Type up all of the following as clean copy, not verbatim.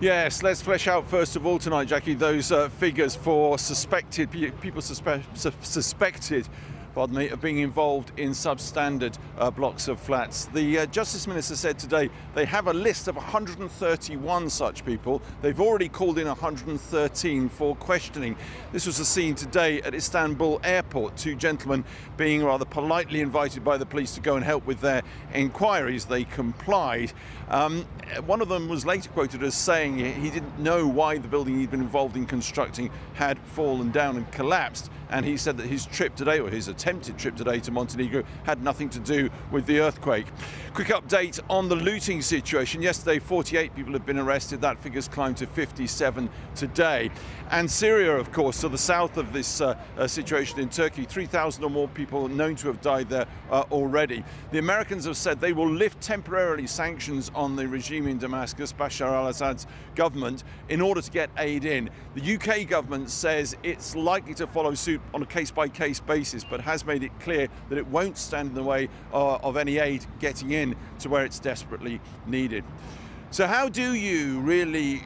Yes, let's flesh out first of all tonight, Jackie, those figures for suspected people suspected, pardon me, of being involved in substandard blocks of flats. The Justice Minister said today they have a list of 131 such people. They've already called in 113 for questioning. This was the scene today at Istanbul airport, two gentlemen being rather politely invited by the police to go and help with their inquiries. They complied. One of them was later quoted as saying he didn't know why the building he'd been involved in constructing had fallen down and collapsed, and he said that his trip today, or his attempted trip today to Montenegro, had nothing to do with the earthquake. Quick update on the looting situation. Yesterday 48 people have been arrested. That figure's climbed to 57 today. And Syria, of course, to the south of this situation in Turkey, 3,000 or more people known to have died there already. The Americans have said they will lift temporarily sanctions on the regime in Damascus, Bashar al-Assad's government, in order to get aid in. The UK government says it's likely to follow suit on a case-by-case basis, but has made it clear that it won't stand in the way of any aid getting in to where it's desperately needed. So how do you really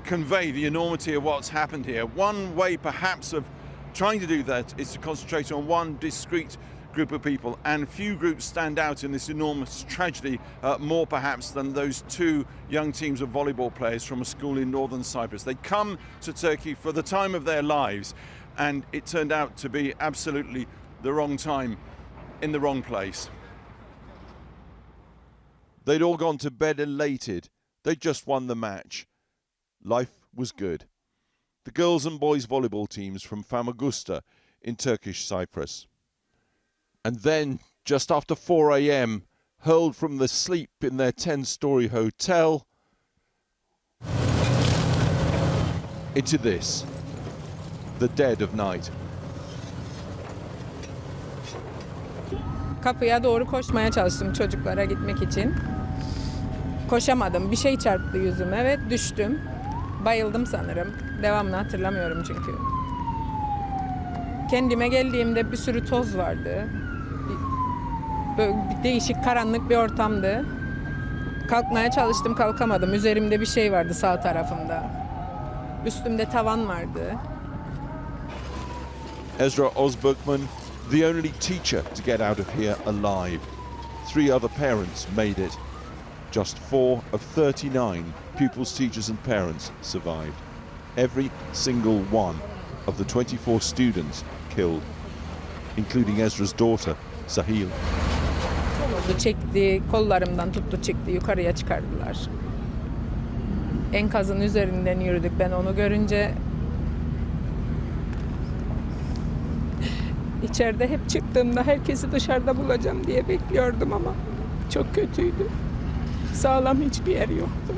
convey the enormity of what's happened here? One way perhaps of trying to do that is to concentrate on one discrete group of people, and few groups stand out in this enormous tragedy more perhaps than those two young teams of volleyball players from a school in northern Cyprus. They come to Turkey for the time of their lives, and it turned out to be absolutely the wrong time in the wrong place. They'd all gone to bed elated. They'd just won the match. Life was good. The girls and boys volleyball teams from Famagusta in Turkish Cyprus. And then, just after 4 a.m, hurled from the sleep in their 10-story hotel into this, the dead of night. Kapıya doğru koşmaya çalıştım çocuklara gitmek için. Koşamadım. Bir şey çarptı yüzüme ve düştüm. Bayıldım sanırım. Devamını hatırlamıyorum çünkü. Kendime geldiğimde bir sürü toz vardı. Böyle bir değişik karanlık bir ortamdı. Kalkmaya çalıştım, kalkamadım. Üzerimde bir şey vardı sağ tarafımda. Üstümde tavan vardı. Ezra Ozbekman, the only teacher to get out of here alive. 3 other parents made it. Just 4 of 39 pupils, teachers and parents survived. Every single one of the 24 students killed, including Ezra's daughter, Sahil. Çekti, kollarımdan tuttu, çıktı, yukarıya çıkardılar. Enkazın üzerinden yürüdük. Ben onu görünce içeride hep çıktığımda herkesi dışarıda bulacağım diye bekliyordum ama çok kötüydü. Sağlam hiçbir yer yoktu.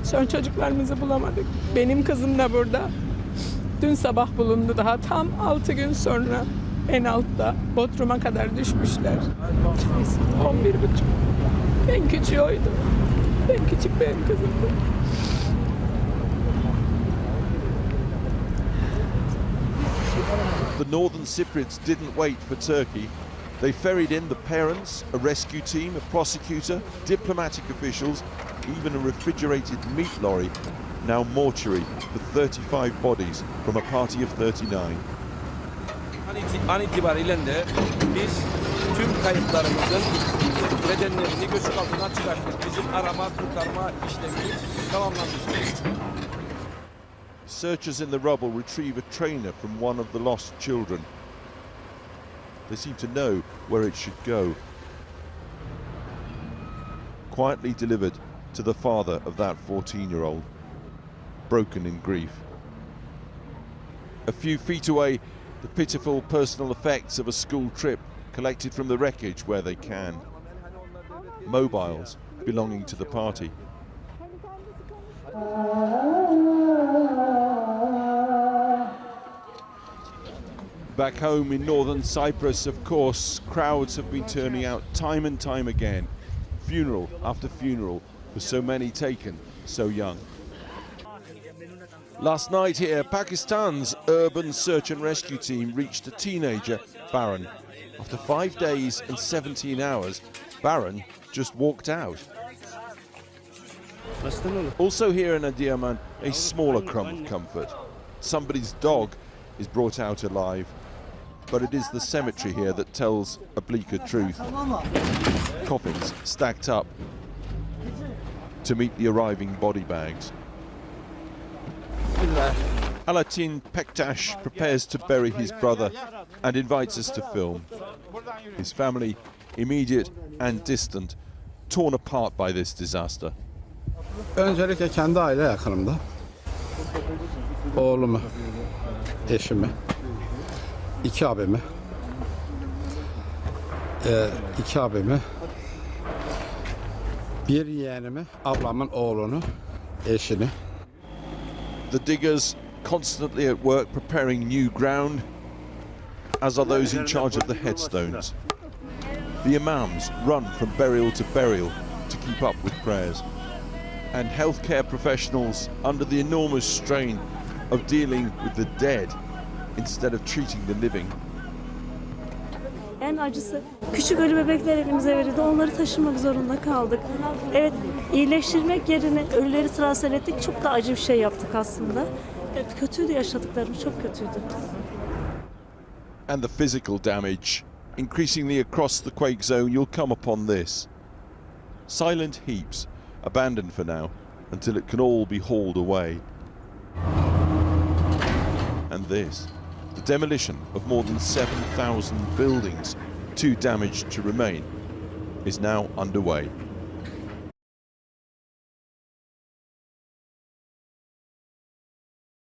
Sonra çocuklarımızı bulamadık. Benim kızım da burada. Dün sabah bulundu, daha tam 6 gün sonra en altta Bodrum'a kadar düşmüşler. 11,5. En küçüğü oydu. En küçük benim kızımdı. The Northern Cypriots didn't wait for Turkey. They ferried in the parents, a rescue team, a prosecutor, diplomatic officials, even a refrigerated meat lorry, now mortuary for 35 bodies from a party of 39. An itibariyle de biz tüm kayıplarımızın bedenlerini göçük altından çıkarttık. Bizim arama kurtarma işlemimiz tamamlanmıştır. Searchers in the rubble retrieve a trainer from one of the lost children. They seem to know where it should go. Quietly delivered to the father of that 14-year-old, broken in grief. A few feet away, the pitiful personal effects of a school trip collected from the wreckage where they can. Mobiles belonging to the party. Back home in northern Cyprus, of course, crowds have been turning out time and time again. Funeral after funeral for so many taken so young. Last night here, Pakistan's urban search and rescue team reached a teenager, Baron. After 5 days and 17 hours, Baron just walked out. Also here in Adiyaman, a smaller crumb of comfort. Somebody's dog is brought out alive, but it is the cemetery here that tells a bleaker truth. Coffins stacked up to meet the arriving body bags. Alatin Pektash prepares to bury his brother and invites us to film. His family, immediate and distant, torn apart by this disaster. Öncelikle kendi aile yakınımda. Oğlumu, eşimi, iki abimi, bir yeğenimi, ablamın oğlunu, eşini. The diggers constantly at work preparing new ground, as are those in charge of the headstones. The imams run from burial to burial to keep up with prayers. And healthcare professionals under the enormous strain of dealing with the dead instead of treating the living. En acısı küçük ölü bebekler elimize verildi. Onları taşımak zorunda kaldık. Evet, iyileştirmek yerine ölüleri transfer ettik. Çok da acı bir şey yaptık aslında. Evet, kötüydü yaşadıklarım, çok kötüydü. And the physical damage. Increasingly across the quake zone, you'll come upon this. Silent heaps, abandoned for now, until it can all be hauled away. And this, the demolition of more than 7,000 buildings, too damaged to remain, is now underway.